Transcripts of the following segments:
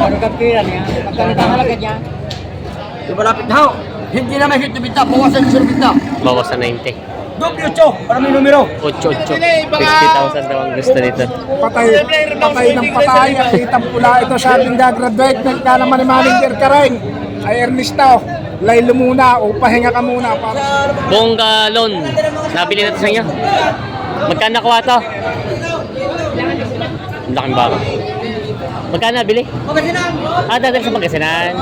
Ano kapira niya? Magkano ka halaga niya? Di malapit na ho. Hindi na may hit na bita. Bawasan yung bita. Bawas sa 90. Doble 8. Para may numero. 8-8. 50,000 daw ang gusto nito. Patay ng patay. Kitang pula ito sa ating gagraduate. Ka naman ni manager ka rin. Ay Ernesto. Laylo muna o pahinga ka muna. Bongga loan. Nabili na ito sa inyo. Magkano nakuha ito? Ang laking baka. Magkano nabili? Dadal sa Pangasinan.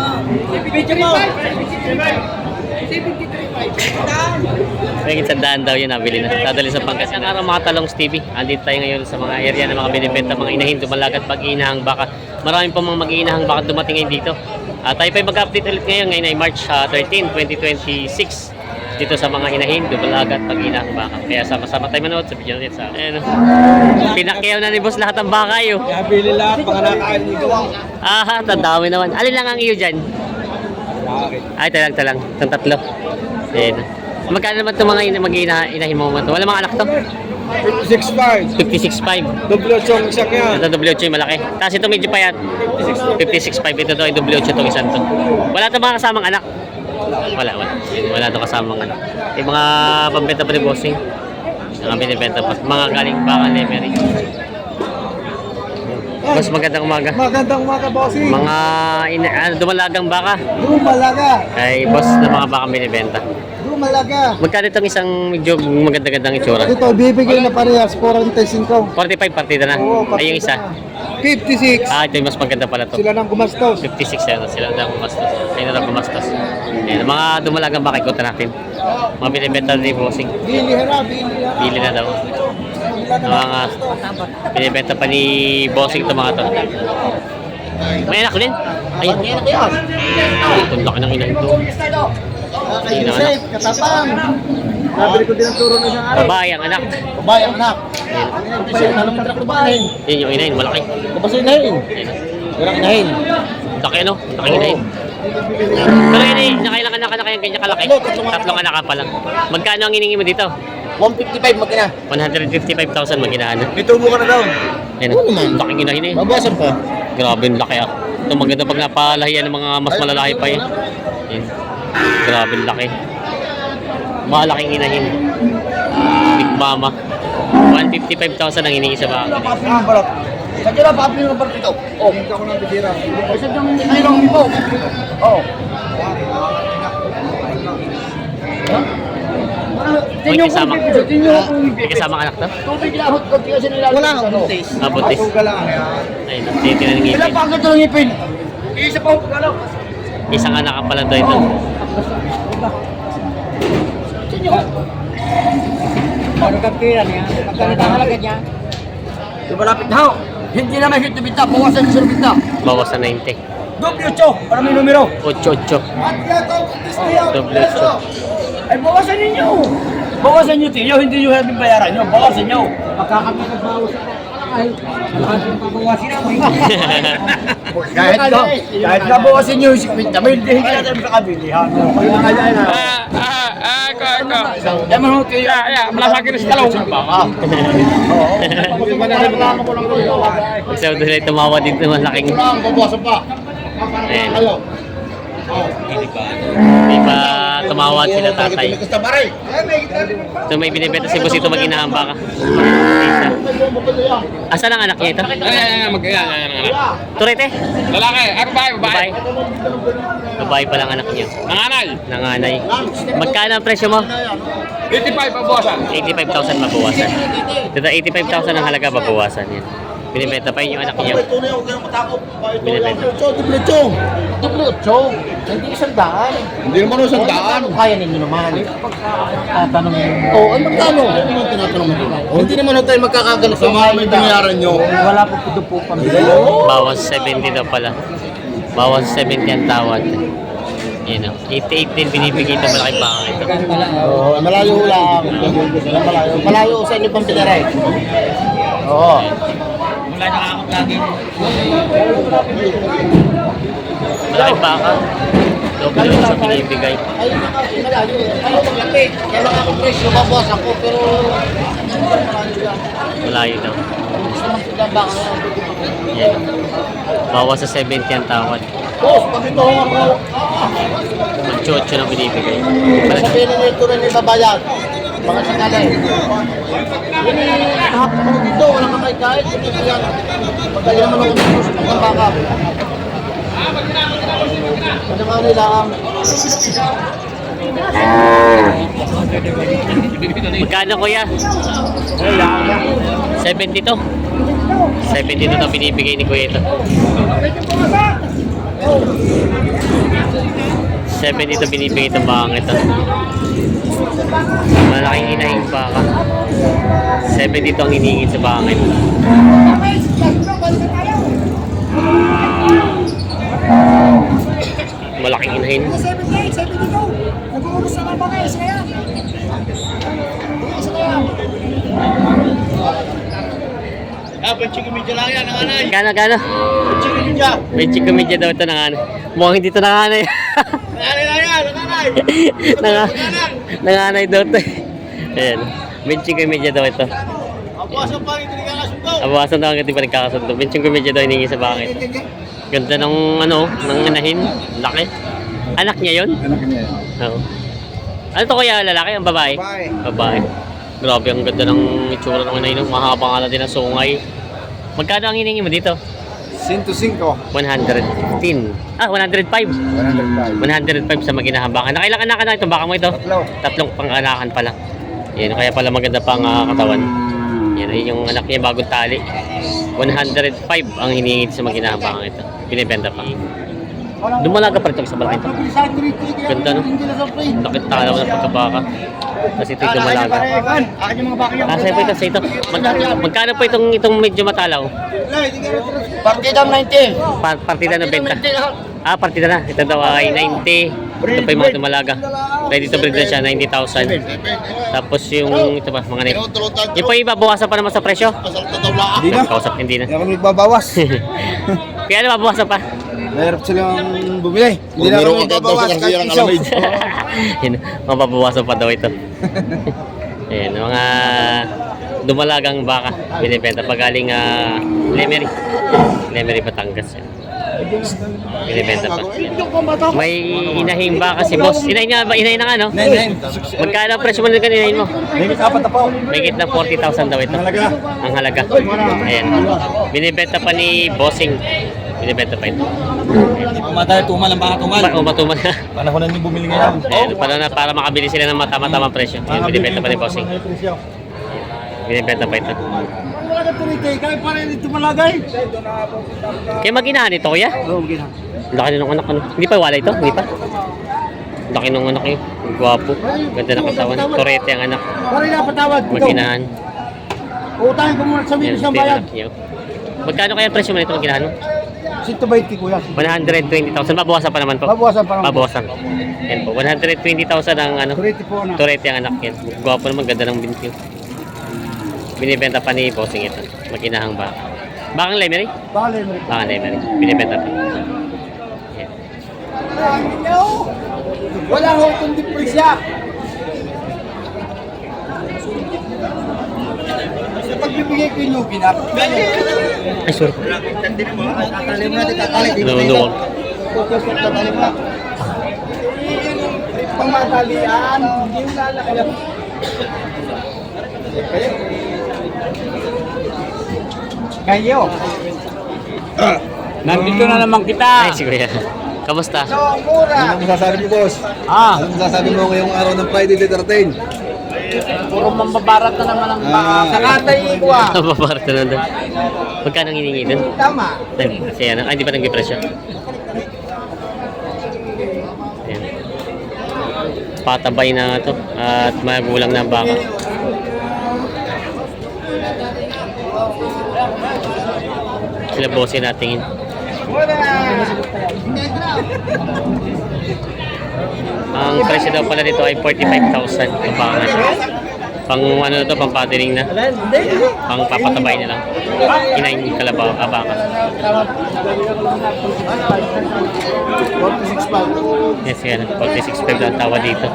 May sandaan daw yun, nabili na. Dadali sa Pangasinan. Araw mga talong Stevie. Andito tayo ngayon sa mga area ng mga binibenta, mga inahin, dumalagat, mag-iinahang baka. Maraming pa mga mag-iinahang baka dumating ngayon dito. Tayo pa mag-update ulit ngayon ay March 13, 2026. Dito sa mga inahin, dumalagat, mag-iinahang baka. Kaya sama-sama tayo manood sa video natin sa pinakyaw na ni boss lahat ng baka yun. Kaya bili lahat. Mga nakain ni Gawang. Tandami naman. Alin lang ang iyo dyan? Ay, talang. Itong tatlo. Ayan. Magkano naman itong mga mag-inahin mo mga ito? Wala mga anak to? 56.5. 56.5. Doble 8 ang isang yan. Ito W8 yung malaki. Tapos ito medyo payat. 56.5. Ito to ay W8 itong isang to. Wala itong mga kasamang anak. Wala. Wala itong kasamang anak. Yung mga pambenta pa ni bossing. Mga binibenta pa. Mga galing baka lemery. Mas magandang umaga. Magandang umaga, bossing. Mga dumalagang baka. Dumalaga. Kay boss na mga baka binibenta. Dumalaga. Magkano itong isang medyo maganda-gandang itsura? Ito, bibigay na parehas. 45. 45 partida na. Oo, Ay, yung isa. 56. Ito yung mas maganda pala to. Sila nang gumastos. 56 yan. Sila na gumastos. Ayun na gumastos. Ayan, mga dumalagang baka ikutan natin. Mga binibenta ni bossing. Bili na. Bili na daw. Mga binibenta pa ni bossing ito mga to. May anak ko din. Ayun. Ang laki ng inahin to. Ayun ang anak. Katapang. Nabili ko din ang turo na isang araw. Babae ang anak. Babae ang anak. Ayun. Anong kontrak babae? Yun yung inahin. Malaki. Kapag sa inahin. Ayun. Walang inahin. Laki ano? Laki inahin. Pero yun nakailang anak na kayang ganyan kalaki? Tatlong anak ka pa lang. Magkano ang hiningi mo dito? 155 magkina. 155,000 maginahan. May tubo ka na daw. Ayun. Laking inahin eh. Mabawasan pa. Grabe yung laki ah. Ito maganda pag napalahiyan ng mga mas malalaki pa eh. Ayun. Grabe yung laki. Malaking inahin. Big Mama. 155,000 ang hiningi sa baka. Sa kila pa apil ng partito. Oh, hindi ako nang bibira. Ay sa dang ayong ito. Oh. May kasama. May kasama anak to? Tubig lahot ko kasi nila. Wala akong buntis. Buntis. Ayun. Titinan ng Ilan ngipin. pa ang ganito ng ngipin? Isa pa ang galaw. Isang anak ka pala daw ito. Ano kapira niya? Magkano ka halaga niya? Di malapit na ho. Hindi na may hit na bita. Bawasan yung bita. Bawas sa 90. Doble 8. Para may numero. 8-8. Doble 8. Ay, bawasan ninyo. Bawasan nyo, tiyo. Hindi nyo natin bayaran nyo. Bawasan nyo. Pagkakami nagbawas ako. Ay, lahat yung pabawasin ako. Kahit na bawasan nyo yung 50, may hindi natin makabili. Ha? Kaya na. Yan man ho, tiyo. Malasagin na sa talong. Baka. Kasi doon ay tumawa dito malaking. Bawasan pa. Ayan. Di ba tumawad sila tatay? Ito may binibenta si Busito mag-inahan baka. Asan ang anak niya ito? Turete? Lalaki, babae. Babae? Babae pa lang anak niya. Nanganay. Nanganay. Magkano ang presyo mo? 85 pabawasan. 85,000 mabawasan. Ito 85,000 ang halaga mabawasan yan. Binibenta pa yun yung anak niya. Binibenta. Doble 8. Hindi isang daan. Hindi naman isang daan. Kaya ninyo naman. Tatanong mo. Oo, ano magkano? Hindi naman tinatanong mo. Hindi naman tayo magkakagano sa mga may binayaran nyo. Wala po po pamilya. Bawas 70 daw pala. Bawas 70 ang tawad. Yun o. 88 din binibigay ito malaking baka ito. Oo, malayo lang. Malayo. Malayo sa inyo pang pinaray. Oo. Wala nakakot lagi. Malaking baka. Doble yung sa binibigay. Ay, malayo. Ay, paglaki. Kaya lang ako presyo, mabawas ako. Pero, Malayo daw. gusto mo sila baka Yan. Bawas sa 70 ang tawad. Boss, bakit ito ako? 8 na binibigay. Sabihin ninyo ito rin ibabayad. Baka sakali. Yun eh, hapon ko dito, walang kakain-kain. Pagkali naman ako dito sa baka. Ano nga nila ang... Magkano kuya? 72. 72 na binibigay ni kuya ito. 72 binibigay itong bakang ito. Malaking inahing baka. 72 ang hiningin sa bakang ito. Malaking inahin. 78, 72. Nag-uubos na ba kayo? Isa yan. Isa yan. Gana? Medyo kumidya daw ito ng ano. Mukhang hindi ito nanganay. Nanganay daw ito. Ayan. Medyo kumidya daw ito. Abawasan daw hanggang di pa nagkakasundo. Medyo kumidya daw hiningi sa bakit. Ganda ng ano, ng inahin. Laki. Anak niya yun? Anak niya yan. Oo. Ano to kaya, lalaki? Ang babae? Babae. Grabe, ang ganda ng itsura ng inahin. Mahaba nga na din ang sungay. Magkano ang hiningi mo dito? 105. 115. 105. 105. 105 sa maginahabakan. Nakailang anak na itong baka mo ito? Tatlo. Tatlong pang-anakan pala. Yan, kaya pala maganda pang katawan. Yan, ay yung anak niya bagong tali. 105 ang hiningit sa maginahabakan ito. Binibenta pa. Dumalaga pa rin ito sa balaki ito. Ganda no? Lakit tala ko ng pagkabaka. Kasi ito yung dumalaga. Sa'yo po ito, sa ito. Magkano po itong medyo matalaw? Partida 90. Partida na benta. Partida na. Ito daw ay 90. Ito pa yung mga dumalaga. Ready to breed na siya, 90,000. Tapos yung ito pa, mga net. Yung pa ibabawasan pa naman sa presyo? Hindi na. Kausap, hindi na. Hindi ako nagbabawas. Kaya ano, mabawasan pa? Mahirap silang bumili. Hindi na ako nagbabawas. Kahit isaw. Yun, mababawasan pa daw ito. Ayan, mga dumalagang baka. Binibenta pa galing Lemery. Lemery, Batangas. Yan. Binibenta pa. Yan. May inahing baka si boss. Inahin niya ba? Inahin na nga, no? 99. Magkano ang presyo mo na inahin mo? Limit apat na po. May na 40,000 daw ito. Halaga. Ang halaga. Ayan. Binibenta pa ni Bossing. Binibenta pa ito. Matay, tumal ang baka tumal. Matumal na. Panahon na niyo bumili ngayon. Ayan, para makabili sila ng tama-tamang presyo. Ayan, binibenta pa ni Bossing. Binibenta pa ito. Wala ka tuloy kaya pa rin ito malagay. Kaya maginahan ito, kuya? Oo, gina. Laki ng anak. Ano? Hindi pa wala ito? Hindi pa? Laki ng anak yun. Ang gwapo. Ganda ng katawan. Torete ang anak. Parang napatawad. Maginahan. Utangin ko muna sa Ayan, minus ng ito yung bayad. anak niyo. Magkano kaya ang presyo mo nito maginahan mo? 120 kuya. 120,000. Mabawasan pa naman po. Babawasan pa naman. Babawasan. Yan po. 120,000 ang ano. Turiti po na. Torete ang anak yan. Gwapo naman. Ganda ng binti. Binibenta pa ni Bossing ito. Maginahang baka. Bakang Lemery? Bale mo. Bakang Lemery. Binibenta pa. Yan. Wala ho kundi presya. Sa pagbibigay ko yung ginap. Ay, sorry. Tatalim natin, tatalim. Nanunuwag. Focus ko, tatalim na. Pamatalian, hindi mo lalakaya. Kayo. Nandito na naman kita. Ay, si Kuya. Kamusta? So, mura. Ano masasabi mo, boss? Ah, Ano masasabi mo ngayong araw ng Friday the 13? puro mambabarat na naman ang baka. Sakatay igwa. Mapaparta na doon. Magkano ang hiningi doon? Tama. Kasi ano, ay, di ba nag-presyo? Ayan. Patabay na ito at magulang na ang baka. Sila bossin natin yun. Ang presyo daw pala dito ay 45,000 ang baka na ito. Pang ano na ito, pang patining na. Pang papatabay na lang. Kinain kalabaw, baka. 46 pa. Yes, yan. 46.5 ang tawa dito.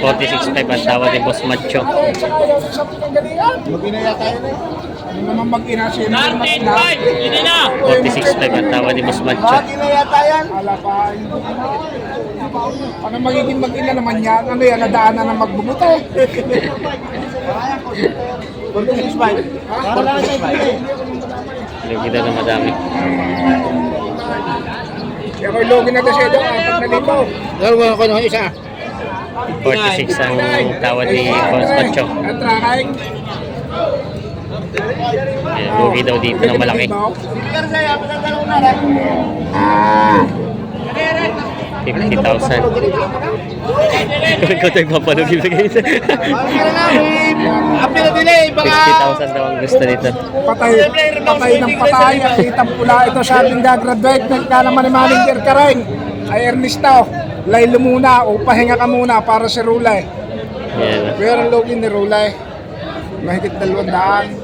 46.5 ang tawad ni Boss Macho. Saka yun sa pinanggalingan. Mag-inaya tayo na. Ano naman mag-ina siya? 46.5 ang tawad ni Boss Macho. Mag-inaya tayo yan. Ala pa, hindi na. Ano magiging mag-ina naman yan? Ano yan, nadaanan na magbumuto. 46.5. 46.5. Lugi daw na madami. Kaya ko'y logi na kasi doon, 4 na libo. Laro ko ng isa. 46 ang tawad ni Boss Macho. At rakay. Ayan, lugi daw dito ng malaki. 50,000. Ikaw tayo papalugi sa guys. 50,000 daw ang gusto nito. Patay ng patay. Kitang pula ito sa ating gagraduate. Nagka naman ni Manager Kareng. Ay Ernesto. Laylo muna o pahinga ka muna para si Rulay. Ayan. Pero ang logi ni Rulay. Mahigit 200.